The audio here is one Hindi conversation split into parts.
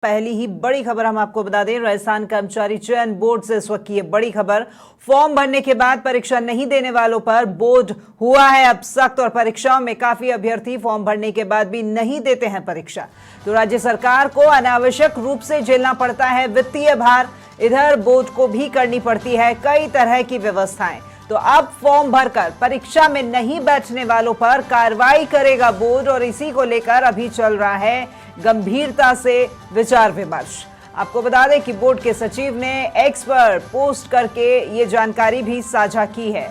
पहली ही बड़ी खबर हम आपको बता दें, राजस्थान कर्मचारी चयन बोर्ड से इस वक्त की ये बड़ी खबर। फॉर्म भरने के बाद परीक्षा नहीं देने वालों पर बोर्ड हुआ है अब सख्त और परीक्षाओं में काफी अभ्यर्थी फॉर्म भरने के बाद भी नहीं देते हैं परीक्षा, तो राज्य सरकार को अनावश्यक रूप से झेलना पड़ता है वित्तीय भार। इधर बोर्ड को भी करनी पड़ती है कई तरह की व्यवस्थाएं। तो अब फॉर्म भरकर परीक्षा में नहीं बैठने वालों पर कार्रवाई करेगा बोर्ड और इसी को लेकर अभी चल रहा है गंभीरता से विचार विमर्श। आपको बता दें कि बोर्ड के सचिव ने एक्स पर पोस्ट करके ये जानकारी भी साझा की है।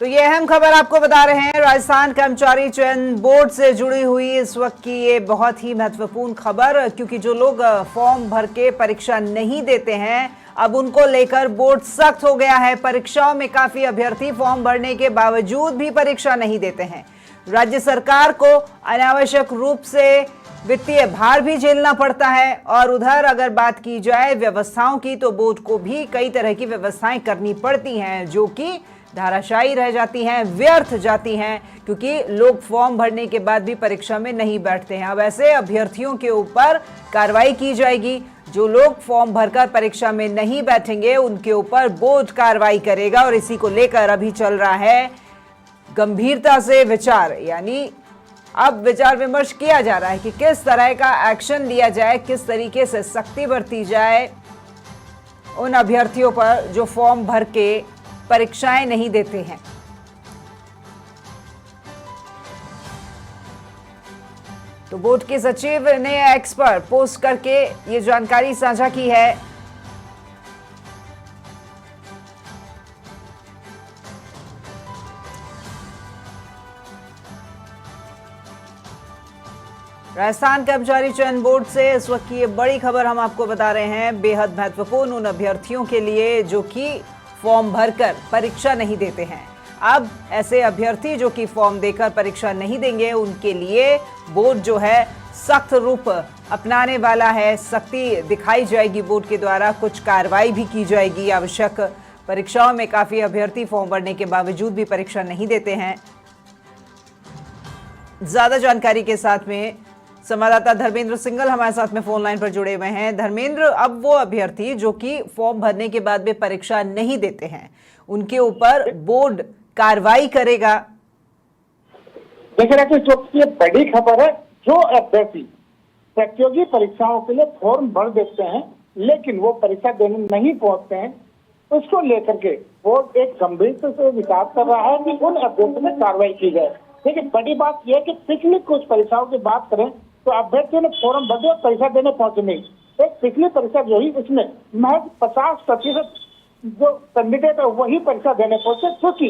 तो ये अहम खबर आपको बता रहे हैं, राजस्थान कर्मचारी चयन बोर्ड से जुड़ी हुई इस वक्त की ये बहुत ही महत्वपूर्ण खबर, क्योंकि जो लोग फॉर्म भर के परीक्षा नहीं देते हैं अब उनको लेकर बोर्ड सख्त हो गया है। परीक्षाओं में काफी अभ्यर्थी फॉर्म भरने के बावजूद भी परीक्षा नहीं देते हैं। राज्य सरकार को अनावश्यक रूप से वित्तीय भार भी झेलना पड़ता है और उधर अगर बात की जाए व्यवस्थाओं की तो बोर्ड को भी कई तरह की व्यवस्थाएं करनी पड़ती हैं जो कि धाराशायी रह जाती हैं, व्यर्थ जाती हैं, क्योंकि लोग फॉर्म भरने के बाद भी परीक्षा में नहीं बैठते हैं। अब ऐसे अभ्यर्थियों के ऊपर कार्रवाई की जाएगी। जो लोग फॉर्म भरकर परीक्षा में नहीं बैठेंगे उनके ऊपर बोर्ड कार्रवाई करेगा और इसी को लेकर अभी चल रहा है गंभीरता से विचार, यानी अब विचार विमर्श किया जा रहा है कि किस तरह का एक्शन लिया जाए, किस तरीके से सख्ती बरती जाए उन अभ्यर्थियों पर जो फॉर्म भर के परीक्षाएं नहीं देते हैं। तो बोर्ड के सचिव ने एक्स पर पोस्ट करके ये जानकारी साझा की है। राजस्थान कर्मचारी चयन बोर्ड से इस वक्त की ये बड़ी खबर हम आपको बता रहे हैं, बेहद महत्वपूर्ण उन अभ्यर्थियों के लिए जो कि फॉर्म भरकर परीक्षा नहीं देते हैं। अब ऐसे अभ्यर्थी जो कि फॉर्म देकर परीक्षा नहीं देंगे उनके लिए बोर्ड जो है सख्त रूप अपनाने वाला है। सख्ती दिखाई जाएगी बोर्ड के द्वारा, कुछ कार्रवाई भी की जाएगी आवश्यक। परीक्षाओं में काफी अभ्यर्थी फॉर्म भरने के बावजूद भी परीक्षा नहीं देते हैं। ज्यादा जानकारी के साथ में संवाददाता धर्मेंद्र सिंगल हमारे साथ में फोन लाइन पर जुड़े हुए हैं। धर्मेंद्र, अब वो अभ्यर्थी जो कि फॉर्म भरने के बाद भी परीक्षा नहीं देते हैं उनके ऊपर बोर्ड कार्रवाई करेगा। देखिए राकेश, जो ये बड़ी खबर है, जो अभ्यर्थी प्रतियोगी परीक्षाओं के लिए फॉर्म भर देते हैं लेकिन वो परीक्षा देने नहीं पहुंचते हैं, उसको लेकर के बोर्ड एक गंभीरता से विचार कर रहा है कि उन अभ्यर्थियों में कार्रवाई की जाए। देखिए बड़ी बात यह है कि पिछली कुछ परीक्षाओं की बात करें तो अभ्यर्थियों ने फॉर्म भर दिया, परीक्षा देने पहुंचे नहीं। एक पिछली परीक्षा जो ही उसमें महज 50% जो कैंडिडेट है वही परीक्षा देने पहुंचे, क्योंकि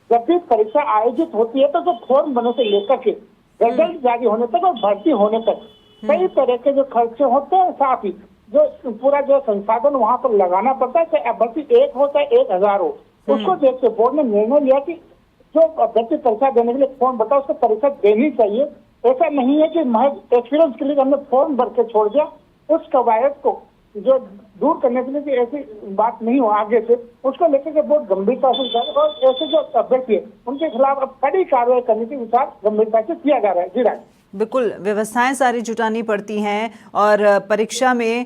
जब भी परीक्षा आयोजित होती है तो जो फॉर्म भरने से लेकर के रिजल्ट जारी होने तक और भर्ती होने तक कई तरह के जो खर्चे होते हैं, साथ ही जो पूरा जो संसाधन वहां पर लगाना पड़ता है, चाहे अभ्यर्थी 1 हो चाहे 1000 हो, उसको देखते बोर्ड ने निर्णय लिया कि जो अभ्यर्थी परीक्षा देने के लिए फॉर्म भरता है उसको परीक्षा देनी चाहिए। ऐसा नहीं है कि महज एक्सपीरियंस के लिए हमने फॉर्म भर के छोड़ दिया, उस कवायद को जो दूर करने के लिए कि ऐसी बात नहीं हो आगे से, उसको लेकर के बहुत गंभीरता से और ऐसे जो अभ्यर्थी है उनके खिलाफ अब कड़ी कार्रवाई करने की विचार गंभीरता से किया जा रहा है। जी राज, बिल्कुल, व्यवस्थाएं सारी जुटानी पड़ती हैं और परीक्षा में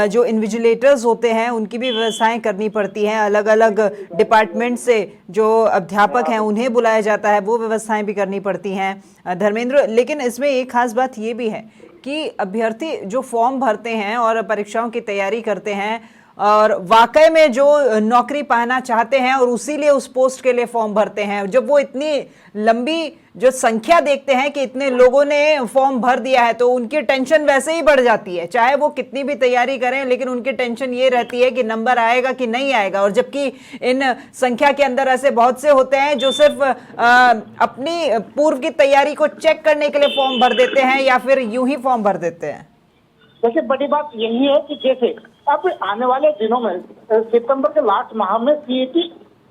जो इन्विजिलेटर्स होते हैं उनकी भी व्यवस्थाएं करनी पड़ती हैं। अलग अलग डिपार्टमेंट से जो अध्यापक हैं उन्हें बुलाया जाता है, वो व्यवस्थाएं भी करनी पड़ती हैं धर्मेंद्र। लेकिन इसमें एक खास बात ये भी है कि अभ्यर्थी जो फॉर्म भरते हैं और परीक्षाओं की तैयारी करते हैं और वाकई में जो नौकरी पाना चाहते हैं और उसीलिए उस पोस्ट के लिए फॉर्म भरते हैं, जब वो इतनी लंबी जो संख्या देखते हैं कि इतने लोगों ने फॉर्म भर दिया है तो उनकी टेंशन वैसे ही बढ़ जाती है, चाहे वो कितनी भी तैयारी करें, लेकिन उनकी टेंशन ये रहती है कि नंबर आएगा कि नहीं आएगा। और जबकि इन संख्या के अंदर ऐसे बहुत से होते हैं जो सिर्फ अपनी पूर्व की तैयारी को चेक करने के लिए फॉर्म भर देते हैं या फिर यूं ही फॉर्म भर देते हैं। देखिए बड़ी बात यही है कि जैसे अब आने वाले दिनों में सितंबर के लास्ट माह में सीईटी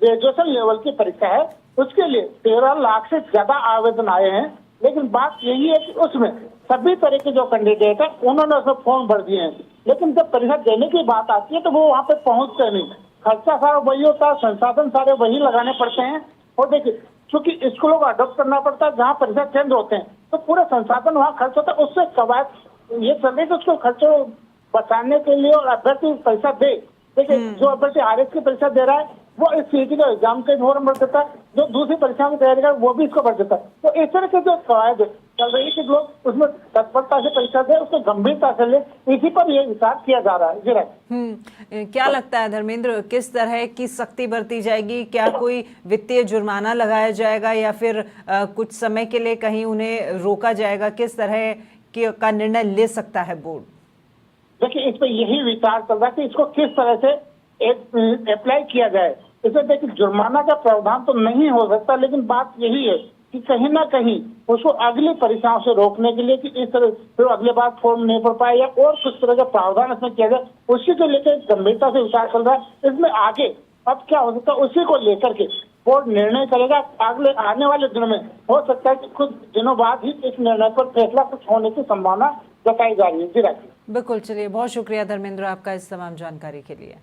ग्रेजुएशन लेवल की परीक्षा है, उसके लिए 13 लाख से ज्यादा आवेदन आए हैं। लेकिन बात यही है कि उसमें सभी तरह के जो कैंडिडेट है उन्होंने उसमें फॉर्म भर दिए हैं, लेकिन जब परीक्षा देने की बात आती है तो वो वहाँ पे पहुंचते नहीं। खर्चा सारा वही होता है, संसाधन सारे वही लगाने पड़ते हैं। और देखिए क्योंकि स्कूलों को अडॉप्ट करना पड़ता है जहाँ परीक्षा केंद्र होते हैं, तो पूरा संसाधन वहाँ खर्च होता है। उससे कवायद ये चल रही है कि उसको खर्चों बचाने के लिए और अभ्यर्थी पैसा दे। देखिए, जो अभ्यर्थी आरएस की परीक्षा दे रहा है वो इस सीटी का एग्जाम का फॉर्म भर देता है, जो दूसरी परीक्षा की तैयारी कर वो भी इसको भर देता है। तो इस तरह से जो कवायद चल रही है कि लोग उसमें तत्परता से परीक्षा दे, उसको गंभीरता से ले, इसी पर ये विचार किया जा रहा है। जी राय। क्या लगता है धर्मेंद्र, किस तरह की सख्ती बरती जाएगी? क्या कोई वित्तीय जुर्माना लगाया जाएगा या फिर कुछ समय के लिए कहीं उन्हें रोका जाएगा? किस तरह का निर्णय ले सकता है बोर्ड? देखिए, इस पर यही विचार चल रहा है कि इसको किस तरह से अप्लाई किया जाए। इसमें देखिए, जुर्माना का प्रावधान तो नहीं हो सकता, लेकिन बात यही है कि कहीं ना कहीं उसको अगली परीक्षाओं से रोकने के लिए कि इस तरह फिर अगले बार फॉर्म नहीं भर पाए या और कुछ तरह का प्रावधान इसमें किया जाए, उसी को लेकर गंभीरता से विचार चल रहा है। इसमें आगे अब क्या हो सकता है उसी को लेकर के बोर्ड निर्णय करेगा। अगले आने वाले दिनों में हो सकता है कि कुछ दिनों बाद ही इस निर्णय पर फैसला कुछ होने की संभावना जताई जा रही है। जी राखी। बिल्कुल, चलिए, बहुत शुक्रिया धर्मेंद्र आपका इस तमाम जानकारी के लिए।